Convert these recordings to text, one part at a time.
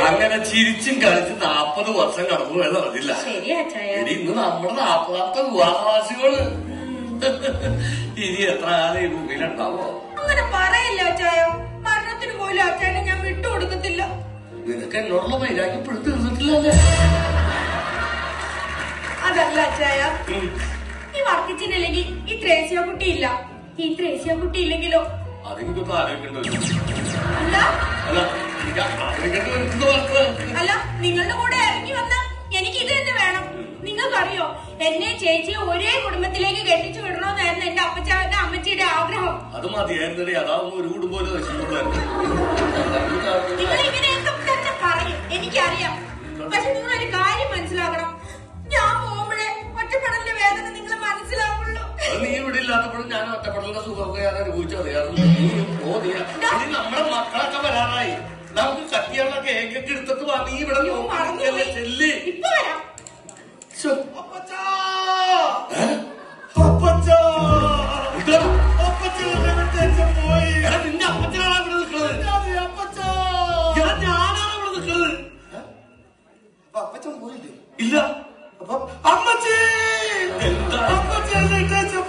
അങ്ങനെ ചിരിച്ചും കളിച്ച് 40 വർഷം കടന്നു പോയത് അറിഞ്ഞില്ല. ഇനി ഇന്ന് നമ്മുടെ 40ാമത്തെ വിവാഹവാസികള്. ഇനി എത്ര കാലം ഈ ഭൂമിയിലുണ്ടാവോ? അങ്ങനെ പറയില്ല അച്ചായ. മരണത്തിന് പോലും അച്ചായനെ ഞാൻ വിട്ടുകൊടുക്കത്തില്ല. നിനക്ക് എന്നോടുള്ള വൈരാഗ്യം ഇപ്പോഴും തീർന്നിട്ടില്ലല്ലേ? അതല്ല അച്ചായ, ഈ വർക്കിച്ചില്ലെങ്കിൽ ഈ ത്രേസ്യ കുട്ടിയില്ല. ഈ ത്രേസ്യ കുട്ടി ഇല്ലെങ്കിലോ? അതെനിക്കൊന്നും ആലോചിക്കേണ്ടി വരും. അല്ല അല്ല എനിക്ക് ആലോചിക്കേണ്ടി വരുന്ന അല്ല, നിങ്ങളുടെ കൂടെ ഇറങ്ങി വന്ന എനിക്ക് ഇത് തന്നെ വേണം. നിങ്ങൾക്കറിയോ, എന്നെ ചേച്ചിയെ ഒരേ കുടുംബത്തിലേക്ക് കെട്ടിച്ചു വിടണമെന്നായിരുന്നു എന്റെ അപ്പച്ചാവന്റെ അമ്മച്ചിയുടെ ആഗ്രഹം. അത് മതിയായിരുന്നേ. അതാവുമ്പോ ഒരു കുടുംബം നശിക്കുള്ളായിരുന്നു. നിങ്ങൾ ഇങ്ങനെയൊക്കെ തന്നെ പറയും, എനിക്കറിയാം. പക്ഷെ നിങ്ങൾ ഒരു കാര്യം മനസ്സിലാക്കണം. ഞാൻ പോകുമ്പോഴേ ഒറ്റപ്പെടലിന്റെ വേദന നിങ്ങൾ മനസ്സിലാവുള്ളൂ. നീ ഇവിടെ ഇല്ലാത്തപ്പോഴും ഞാൻ ഒറ്റപ്പെടലിന്റെ സുഖമൊക്കെ ഞാൻ അനുഭവിച്ചറിയാറുണ്ട്. ഇനി നമ്മുടെ മക്കളൊക്കെ വരാറായി. നമുക്ക് കട്ടിയുള്ള കേക്കൊക്കെ എടുത്തിട്ട് വാ. നീ ഇവിടെ നോക്കിയല്ലേ ചെല്ലി. ഇപ്പൊ വരാം. നിന്റെ അപ്പച്ചനാണ് ഇവിടെ നിൽക്കുന്നത്. ഞാനാണ് ഇവിടെ നിൽക്കുന്നത്. അപ്പച്ചൻ പോയില്ലേ? ഇല്ല. അമ്മച്ചി എന്താ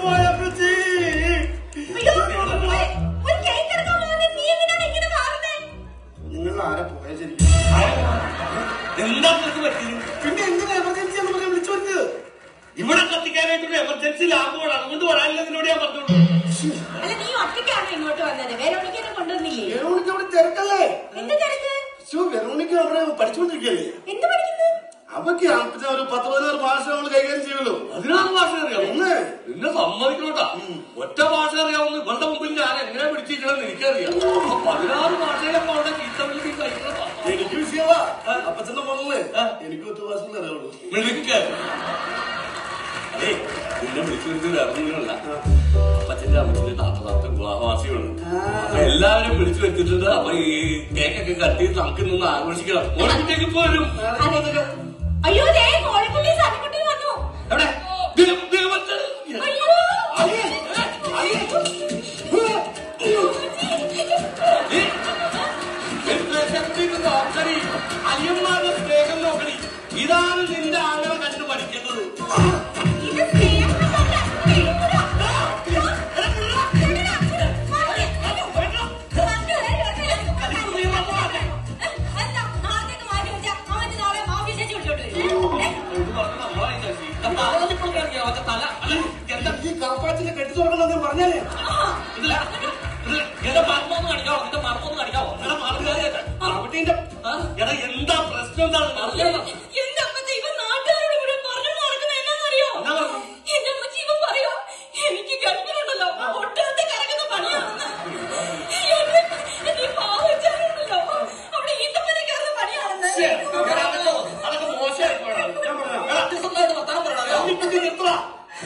പോയ അമ്മച്ചി? നിങ്ങൾ ആരെ പോയ ശരി? എന്താ പറ്റി? പിന്നെ എന്തിനാ എമർജൻസി എന്ന് പറഞ്ഞാൽ വിളിച്ചു വരുന്നത്? ഇവിടെ കത്തിക്കാനായിട്ടൊരു എമർജൻസി ലാഭമാണ്. അതുകൊണ്ട് വരാനില്ല. നിന്നോട് ഞാൻ പറഞ്ഞോളൂ. അല്ല, നീ ഒറ്റയ്ക്കാണോ ഇങ്ങോട്ട് വന്നത്? വേറൊണിക്കനെ കൊണ്ടുവന്നില്ലേ? വെറോണിക്ക അവിടെ തിരക്കല്ലേ? എന്ത് തിരക്ക്? വെറോണിക്ക അവിടെ പഠിച്ചുകൊണ്ടിരിക്കല്ലേ? എന്ത് പഠിക്കുന്നു? അവക്ക് ഒരു 10-16 ഭാഷ നമ്മൾ കൈകാര്യം ചെയ്യുമല്ലോ. 16 ഭാഷ അറിയാമോ? പിന്നെ സമ്മതിക്കണോട്ടാ. ഒറ്റ ഭാഷ അറിയാവുന്ന ഇവളുടെ മുമ്പിൽ ഞാൻ എങ്ങനെ പിടിച്ചിരിക്കണമെന്ന് എനിക്കറിയാം. 16 ഭാഷയിലൊക്കെ അവിടെ ചീത്തവിളിക്ക് കഴിക്കണം. എനിക്ക് വിഷയമാ. അപ്പച്ചന്റെ മകളെ എനിക്ക് ഒറ്റ ഭാഷയിൽ അറിയാവുള്ളൂ. അതെ, നിന്നെ വിളിച്ചു വരുന്നത് അറിഞ്ഞില്ല. അപ്പച്ചന്റെ അമ്മച്ചിന്റെ 40ാമത്തെ വിവാഹവാസികളാണ്. അപ്പൊ എല്ലാവരും വിളിച്ചു വെച്ചിട്ടുണ്ട്. അപ്പൊ ഈ കേക്കൊക്കെ കട്ട് ചെയ്ത് നമുക്ക് നിന്ന് ആഘോഷിക്കണം. ഓണക്കുട്ടിക്ക് പോരും. അയ്യോ, കോഴിക്കുട്ടി സണിക്കുട്ടി വന്നു. എവിടെ? അയ്യന്മാരുടെ സ്നേഹം നോക്കണി. ഇതാണ് നിന്റെ ആങ്ങളെ കണ്ടു പഠിക്കുന്നത്. ഈ കറപ്പാച്ചിനെ കെട്ടി തുറക്കണമെന്ന് പറഞ്ഞാലേ എന്താ പ്രശ്നം? എന്താണ് എനിക്ക് ഗർഭിണുണ്ടല്ലോ, ഒട്ടകത്തെ കറങ്ങുന്ന പണിയാണെന്ന്. അവിടെ ഈത്തപ്പനെ കയറുന്ന പണിയാണെന്ന്. അതൊക്കെ മോശമായിപ്പോഴാണ്.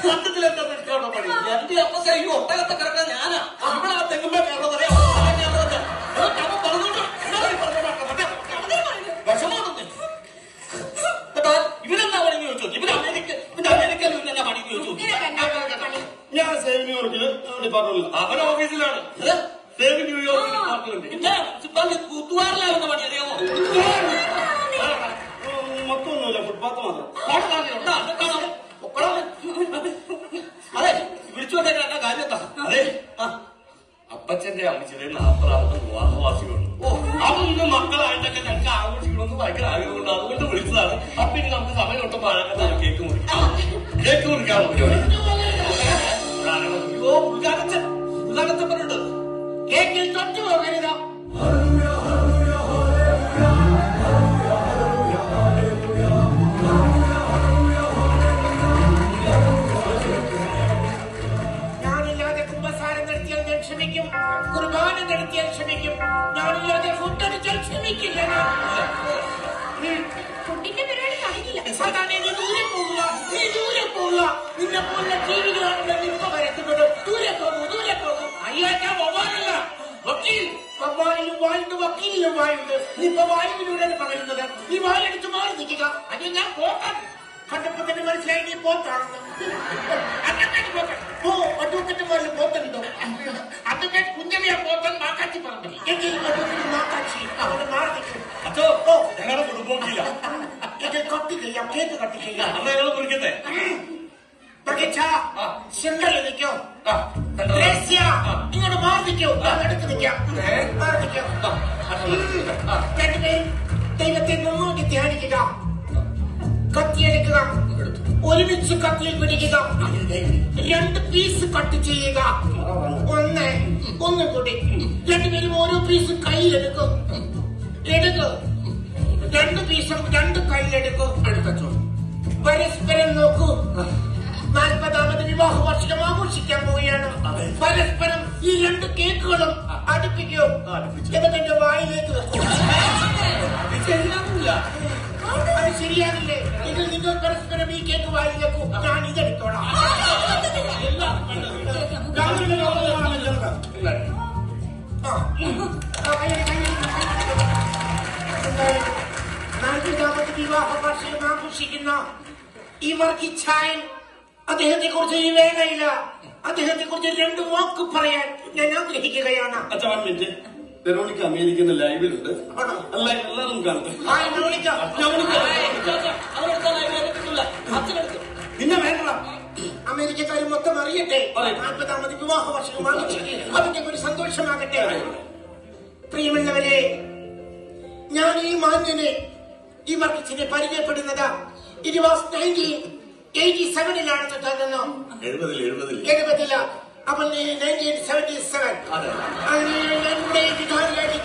സത്യത്തിലെന്താ നിൽക്കാണോ പണി? എന്റെ അപ്പ ഈ ഒട്ടകത്തെ കറക്കാൻ ഞാനാ. ഇവിടെ ആ തെങ്ങുമ്പോ കയറുന്നത് ഇവരെന്താ പണി ചോദിച്ചു? ഇവര് അമേരിക്കയിൽ തന്നെ പണി ചോദിച്ചു. ഞാൻ സേവ് ന്യൂയോർക്കില് ഡിപ്പാർട്ട്മെന്റിൽ. അവൻ ഓഫീസിലാണ്. Save New York department. കൂത്തുവാറിലാവുന്ന പണി അറിയാമോ? മൊത്തമൊന്നുമില്ല, ഫുട്പാത്ത് മാത്രം. അതെ, വിളിച്ചു വന്നേക്കാൻ എന്നാ കാര്യത്താ? അതെ, അപ്പച്ചന്റെ അമ്മച്ചിയുടെ 40ാമത്തെ വിവാഹവാസികളുണ്ട്. അതൊന്നും മക്കളായിട്ടൊക്കെ ഞങ്ങൾക്ക് ആഘോഷിക്കണമെന്ന് ഭയങ്കര ആഗ്രഹമുണ്ട്. അതുകൊണ്ട് വിളിച്ചതാണ്. അപ്പൊ ഇനി നമുക്ക് സമയം കിട്ടുമ്പോൾ അഴകത്താണ് കേക്ക് മുറിക്കാം. കേക്ക് മുറിക്കാൻ ഉദ്ഘാടനച്ചപ്പനുണ്ട്. കേക്കിൽ തൊട്ട് പോകരുത്. ക്ഷമിക്കും, കുർബാന നടത്തിയാൽ ക്ഷമിക്കും. ഞാനില്ലാതെ ഫുഡ് അടിച്ചാൽ ക്ഷമിക്കില്ല. ഫുഡിന്റെ പരിപാടി കഴിഞ്ഞില്ല. അതാണ് നീ ദൂരെ പോകുക, നീ ദൂരെ പോകുക. നിന്നെ പോലെ ജീവികളാണല്ലോ ഇപ്പൊ വരത്തുന്നത്. ദൂരെ പോകും, ദൂരെ പോകും. അയ്യാക്കാൻ പോകാനല്ല, ഒറ്റ വക്കീൽ. വായിലും വായുണ്ട്, വക്കീലിലും വായുണ്ട്. നീ ഇപ്പൊ വായുവിലൂടെയാണ് പറയുന്നത്. നീ വായെടുത്ത് മാറി നിൽക്കുക. അത് ഞാൻ പോകാൻ കണ്ടപ്പോ തന്നെ മനസ്സിലായി നീ പോത്താണെന്ന്. ഓ, അഡ്വക്കറ്റുമാരിൽ പോത്തുണ്ടോ? അഡ്വക്കേറ്റ് കുഞ്ഞവിയ പോത്തൻ മാക്കാച്ചി പറഞ്ഞു. എങ്കിൽ അഡ്വക്കേറ്റ് മാക്കാച്ചി അവിടെ മാറി നിൽക്കും. അച്ഛോ, ഞങ്ങളുടെ കുടുംബമില്ല. ഇത് കട്ട് ചെയ്യാം, കേക്ക് കട്ട് ചെയ്യാം. അമ്മ ഞങ്ങൾ കുറിക്കട്ടെ. സെന്ററിൽ നിൽക്കോ. ഇങ്ങോട്ട് മാറി നിൽക്കോ. അടുത്ത് നിൽക്കാം, മാറി നിൽക്കോ. രണ്ടുപേരും ദൈവത്തെ മുന്നോട്ട് ധ്യാനിക്കുക. കത്തിയെടുക്കുക, ഒരുമിച്ച് കത്തിയിൽ പിടിക്കുക. 2 പീസ് കട്ട് ചെയ്യുക. ഒന്ന് കൂടി. രണ്ടുപേരും ഓരോ പീസ് കയ്യിലെടുക്കും. എടുക്കും. 2 പീസും 2 കയ്യിലെടുക്കും. അടുത്തോ പരസ്പരം നോക്കൂ. 40ാമത് വിവാഹ വാർഷികം ആഘോഷിക്കാൻ പോവുകയാണ്. പരസ്പരം ഈ 2 കേക്കുകളും അടുപ്പിക്കൂ. എന്നിട്ട് എന്റെ വായിലേക്ക് വെക്കൂ. അത് ശരിയാകില്ലേ? ഇതിൽ നിങ്ങൾ പരസ്പരം ഈ കേക്ക് വായിലേക്കൂ. ഞാൻ ഇതെടുത്തോളാം. വിവാഹ വാർഷികം ആഘോഷിക്കുന്ന ഈ വർക്കിച്ചായൻ അദ്ദേഹത്തെ കുറിച്ച് ഈ വേളയില്ല. അദ്ദേഹത്തെ കുറിച്ച് 2 വാക്ക് പറയാൻ ഞാൻ ആഗ്രഹിക്കുകയാണ്. വെറോണിക്ക അമേരിക്കന്റെ ലൈവിലുണ്ട്. അല്ല, എല്ലാവരും കാണട്ടെ. പിന്നെ വേണ്ട, അമേരിക്കക്കാർ മൊത്തം അറിയട്ടെ. 40ാമത് വിവാഹ വാർഷികം ആഘോഷിക്കുക. അതിന്റെ ഒരു സന്തോഷമാകട്ടെ. പ്രിയമുള്ളവരെ, ഞാൻ ഈ മാന്യനെ, ഈ വർക്കിച്ചിനെ പരിചയപ്പെടുന്നത് 1987-ലാണെന്ന് തോന്നുന്നു. 70-ല. അപ്പോൾ 1977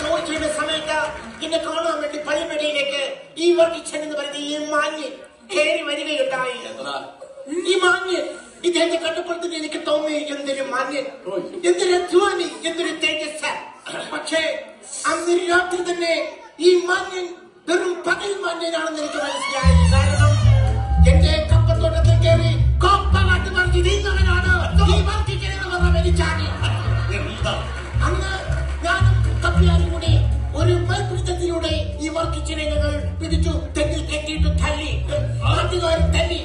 ജോലി ചെയ്യുന്ന സമയത്ത് എന്നെ കാണാൻ വേണ്ടി പള്ളിമേടയിലേക്ക് ഈ വർക്കിച്ചൻ എന്ന് പറയുന്ന ഈ മാന്യൻ കയറി വരികയുണ്ടായി. ഈ മാന്യൻ ഇദ്ദേഹത്തെ കണ്ടപ്പോഴത്തേക്ക് എനിക്ക് തോന്നി, എന്തൊരു മാന്യൻ, എന്തൊരു അധ്വാനി, എന്തൊരു തേജസ്. പക്ഷേ അന്ന് രാത്രി തന്നെ ഈ മാന്യൻ വെറും പകൽ മാന്യനാണെന്ന് എനിക്ക് മനസ്സിലായി. കാരണം എന്റെ കപ്പത്തോട്ടത്തിൽ കയറി കോപ്പറാട്ട് മറിച്ച് നീങ്ങവനാണ് ഈ വർക്കിച്ചനെന്ന് പറഞ്ഞ വലിച്ചാണ്. അന്ന് ഞാനും കപ്പിയാരും കൂടി ഒരു മൽപിടുത്തത്തിലൂടെ ഈ വർക്കിച്ചനെ ഞങ്ങൾ പിടിച്ചു തെങ്ങിൽ കെട്ടിയിട്ട് തല്ലി. നാട്ടുകാർ തല്ലി.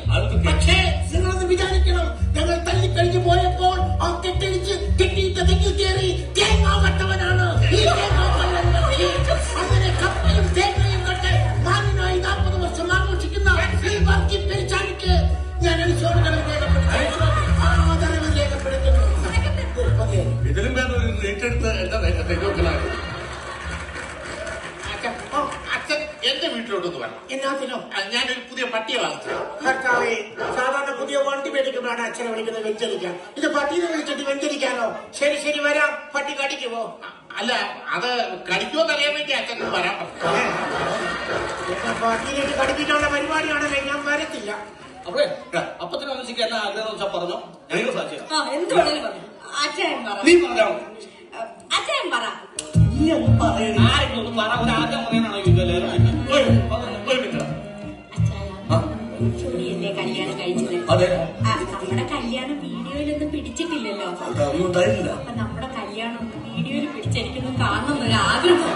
പക്ഷേ നിങ്ങളൊന്ന് വിചാരിക്കണം, ഞങ്ങൾ തല്ലിക്കഴിഞ്ഞു പോയപ്പോൾ ആ കെട്ടിടിച്ച് കെട്ടിയിട്ട് തെങ്ങിൽ കയറി തേങ്ങാവട്ടവനാണ് ഈ തേങ്ങാവട്ടം. അങ്ങനെ കപ്പയും തേങ്ങയും കണ്ട് മാന്യനായി 40 വർഷം ആഘോഷിക്കുന്ന ഈ വർക്കി പെരിച്ചാണിക്ക് ഞാൻ അനുശോചനം രേഖപ്പെടുത്തുന്നു. ഇതിലും വേറെ ഒരു ഏറ്റെടുത്ത് അച്ഛൻ എന്റെ വീട്ടിലോട്ടൊന്ന് വരണം. എന്നാത്തിനോ? ഞാനൊരു പുതിയ പട്ടിയെ വാങ്ങിച്ചു. ഭർത്താവേ, സാധാരണ പുതിയ വണ്ടി മേടിക്കുമ്പോഴാണ് അച്ഛനെ വിളിക്കുന്നത് വെഞ്ചരിക്കാൻ. ഇത് പട്ടീനെ വിളിച്ചിട്ട് വെഞ്ചരിക്കാനോ? ശരി ശരി, വരാം. പട്ടി കടിക്കുമോ? അല്ല, അത് കടിക്കുമോന്ന് അറിയാൻ വേണ്ടി അച്ഛൻ വരാൻ പറഞ്ഞു. പട്ടീലേക്ക് കടിപ്പിക്കാനുള്ള പരിപാടിയാണല്ലേ, ഞാൻ വരത്തില്ല. അവിടെ അപ്പത്തിന് അമ്മച്ചിക്ക് എന്നാ ആഗ്രഹം പറഞ്ഞോ, ഞങ്ങൾ സാക്ഷിയാണ്. നീ പറഞ്ഞോ. അച്ഛൻ പറ. നീ ഒന്ന് പറയണ ആരെങ്കിലും പറ. ഒരു ആഗ്രഹം പറയാനാണോ ഇല്ലല്ലോ? കല്യാണം കഴിച്ചത്. അതെ, നമ്മുടെ കല്യാണം വീഡിയോയിലൊന്നും പിടിച്ചിട്ടില്ലല്ലോ. അതൊന്നും ഉണ്ടായില്ല. അപ്പൊ നമ്മുടെ കല്യാണം ഒന്ന് വീഡിയോയിൽ പിടിച്ചെനിക്കൊന്നും കാണണം എന്നൊരു ആഗ്രഹം.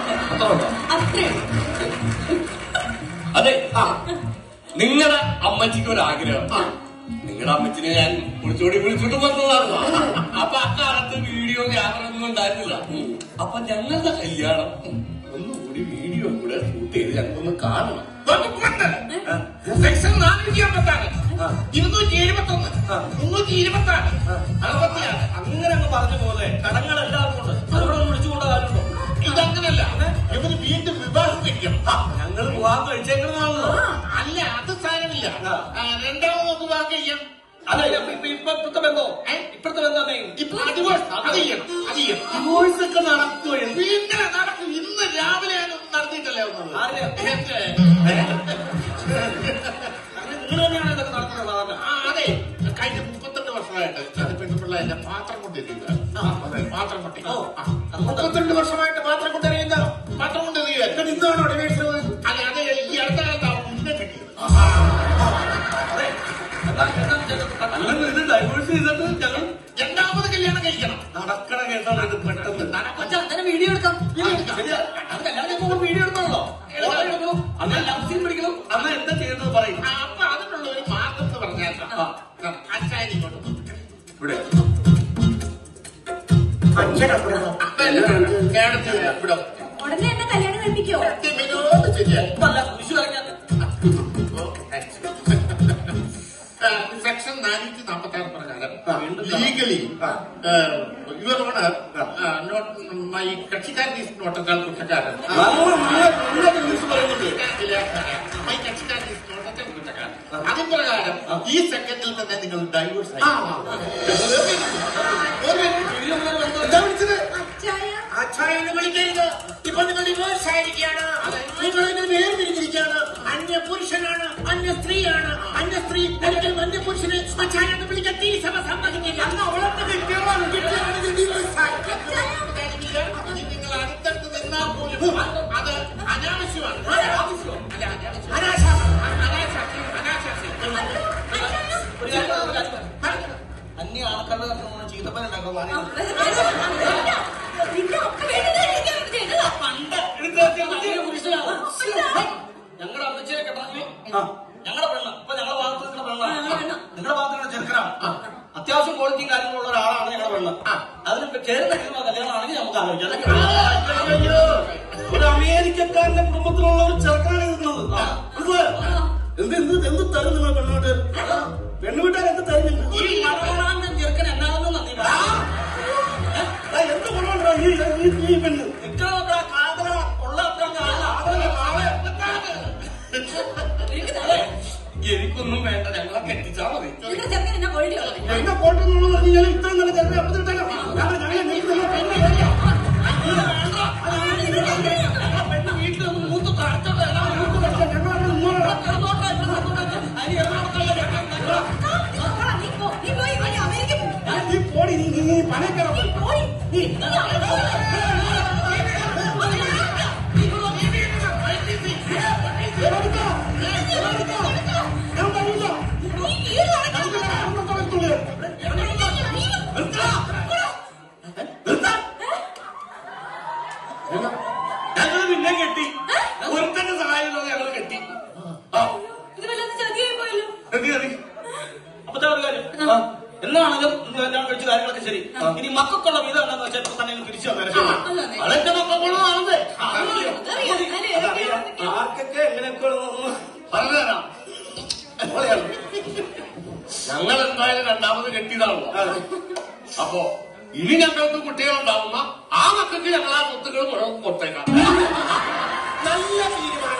അത്രേ. അതെ, നിങ്ങളുടെ അമ്മച്ചിക്ക് ഒരാഗ്രഹം. നിങ്ങളുടെ അമ്മച്ചിനെ ഞാൻ വിളിച്ചോട്ട് വന്നതാണ്. അപ്പൊ അക്കാലത്ത് വീഡിയോ ക്യാമറ ഒന്നും ഉണ്ടായിരുന്നില്ല. അപ്പൊ ഞങ്ങളുടെ കല്യാണം ഒന്നുകൂടി വീഡിയോ കൂടെ ഷൂട്ട് ചെയ്ത് ഞങ്ങൾക്കൊന്ന് കാണണം. സെക്ഷൻ 456, 271, 326, 66. അങ്ങനെ അങ്ങ് പറഞ്ഞ പോലെ കടങ്ങൾ എല്ലാവർക്കും ഉണ്ട്. അവിടെ വിളിച്ചുകൊണ്ട് കാര്യമുണ്ടോ? ഇതങ്ങനല്ല, ഇവര് വീണ്ടും വിവാഹം കഴിക്കണം. ഞങ്ങൾ വിവാഹം കഴിച്ചേക്കുന്നതാണല്ലോ. അല്ല, അത് സാരമില്ല. 2ാമത് വിവാഹം കഴിക്കാം. അല്ല, ഇപ്പഴത്തെ ബന്ധോ? ഇപ്പഴത്തെ ബന്ധം ഇപ്പൊ ഡിവോഴ്സ് അത് ചെയ്യണം. ഡിവോഴ്സ് ഒക്കെ നടക്കുമോ? ഇങ്ങനെ നടക്കും. ഇന്ന് രാവിലെ ഞാനൊന്നും നടത്തിയിട്ടല്ലേ വന്നത്. നിങ്ങൾ തന്നെയാണ് ഇതൊക്കെ നടത്തുന്നത് സാധാരണ? അതെ, കഴിഞ്ഞ 38 വർഷമായിട്ട് അത് പെൺപിള്ള എന്റെ പാത്രം കൊണ്ടിരിക്കുന്നത്. പാത്രം കൊട്ടി 32 വർഷമായിട്ട് പാത്രം കൊണ്ടെറിയുന്ന പാത്രം കൊണ്ടെറിയുക. ഇന്നാണോ ഡിവോഴ്സ്? അല്ല, അത് ഈ അടുത്ത കാലത്താണ് മുന്നേ കിട്ടിയത്. ഇത് ഡൈവേഴ്സ് ചെയ്തിട്ട് ഞങ്ങൾ 2ാമത് കല്യാണം കഴിക്കണം. നടക്കണ കേസ് പെട്ടെന്ന് പെട്ടെന്ന് അച്ഛാ അങ്ങനെ വീഡിയോ എടുക്കാം. ശരിയാ. അത് കല്യാണം കഴിയുമ്പോൾ വീഡിയോ എടുക്കണല്ലോ. എടുക്കണം. അന്ന് ലവ് സീൻ പിടിക്കണം. അന്ന് എന്താ ചെയ്യുന്നത് പറയും. അപ്പൊ അതിനുള്ള ഒരു മാർഗം എന്ന് പറഞ്ഞാൽ അച്ഛൻ ഇങ്ങോട്ട് ഇവിടെ ഇവിടെ ഉടനെ എന്നെ കല്യാണം കഴിപ്പിക്കോ? വിനോദ് ശരിയാ. ഇപ്പല്ല വിഷു കഴിഞ്ഞാൽ സെക്ഷൻ 446 പ്രകാരം ലീഗലി യുവർ ഓണർ മൈ കക്ഷിക്കാരൻ ഈസ് നോട്ട് എ കുറ്റക്കാരൻ. മൈ കക്ഷിക്കാരൻ ഈസ് നോട്ട് എ കുറ്റക്കാരൻ. അതിൻ പ്രകാരം ഈ സെക്കൻഡിൽ തന്നെ നിങ്ങൾ ഡൈവേഴ്സ് ആയി. എന്താ വിളിച്ചത്? അച്ചായ അച്ഛായെന്ന് വിളിക്കരുത്. ഇപ്പൊ നിങ്ങൾ ഡിവോഴ്സ് ആയിരിക്കുകയാണ്. നിങ്ങൾ ഇതിന് വേർതിരിച്ചിരിക്കുകയാണ്. അന്യ പുരുഷനാണ്, അന്യ സ്ത്രീയാണ്. അന്യ സ്ത്രീ ഒരിക്കലും അന്യ പുരുഷനെ അച്ഛായെന്ന് വിളിക്കാൻ തീസഭ സമ്മതിക്കില്ല. അന്ന് അവളെന്ന് കിട്ടിയവളാണെങ്കിൽ ഡിവോഴ്സ് ആയി. നിങ്ങൾ അടുത്തടുത്ത് നിന്നാൽ പോലും അത് അനാവശ്യമാണ്. അന്യ ആൾക്കാരുടെ ചീത്തപ്പനുണ്ടാക്കും. നിന്റെ ഒക്കെ വേണ്ടി എനിക്ക് ചെയ്തതാ. ഞങ്ങളുടെ അമ്മച്ചിയെ കെട്ടണമെങ്കിൽ ഞങ്ങളുടെ പെണ്ണ് ഇപ്പൊ ഞങ്ങളുടെ ഭാഗത്ത് നിൽക്കുന്ന പെണ്ണാണ്. നിങ്ങളുടെ ഭാഗത്ത് നിൽക്കുന്ന ചെറുക്കനാണ്. അത്യാവശ്യം ക്വാളിറ്റിയും കാര്യങ്ങളുള്ള ഒരാളാണ് ഞങ്ങളുടെ പെണ്ണ്. അതിന് ചേർന്ന് നിൽക്കുന്ന കല്യാണമാണെങ്കിൽ നമുക്ക് ആലോചിക്കാം. ഒരു അമേരിക്കക്കാരന്റെ കുടുംബത്തിലുള്ള ഒരു ചെറുക്കാണ് നിൽക്കുന്നത്. എന്ത് തരും നിങ്ങൾ പെണ്ണുവിട്ട്? പെണ്ണുവിട്ടാൽ എന്ത് തരുന്നില്ല. ഈ മറവറാന്റെ ചെറുക്കൻ എന്നാണെന്ന് നന്ദി എന്ത് ഗുണമുണ്ടോ ഈ പെണ്ണ്? നിൽക്കുന്ന കാതല ഉള്ള എനിക്കൊന്നും വേണ്ട, ഞങ്ങളെ കെട്ടിച്ചാ മതി. നിന്റെ ചെറുക്കൻ എന്നെ കൊള്ളിയോളൂ. എന്നെ കോട്ടെന്നുള്ളത് പറഞ്ഞു കഴിഞ്ഞാൽ ഇത്രയും നല്ല ചെറുപ്പം എപ്പോൾ കിട്ടാനോ? പെണ്ണ് വീട്ടിലൊന്നും മൂത്ത് കാഴ്ച നീ പോടി, നീ പനക്കറ ഞാൻ പറയില്ല. ഞങ്ങൾ പിന്നെ കെട്ടി. ഒരുത്തന്റെ സഹായം ഞങ്ങൾ കെട്ടി. ഇത് വല്ലാത്ത ചതിയായി പോയല്ലോ. അപ്പത്തെ ഒരു കാര്യം എന്നാണെങ്കിലും എല്ലാം കഴിച്ച കാര്യങ്ങളൊക്കെ ശരി. ഇനി മക്കൾക്കുള്ള വീതം എന്താണെന്ന് വെച്ചാൽ ഇപ്പൊ തന്നെ തിരിച്ചു വന്നേരം അതൊക്കെ മക്കൾക്കുള്ളതാണല്ലേ. ആർക്കൊക്കെ എങ്ങനെയൊക്കെ പറഞ്ഞുതരാം. ഞങ്ങൾ എന്തായാലും രണ്ടാമത് കെട്ടിയതാണല്ലോ. അപ്പോ ഇനി ഞങ്ങൾക്ക് കുട്ടികളുണ്ടാവുന്ന ആ മക്കൾക്ക് ഞങ്ങൾ ആ സ്വത്തുക്കൾ മുഴുവൻ കൊടുത്തേക്കാം. നല്ല തീരുമാനം.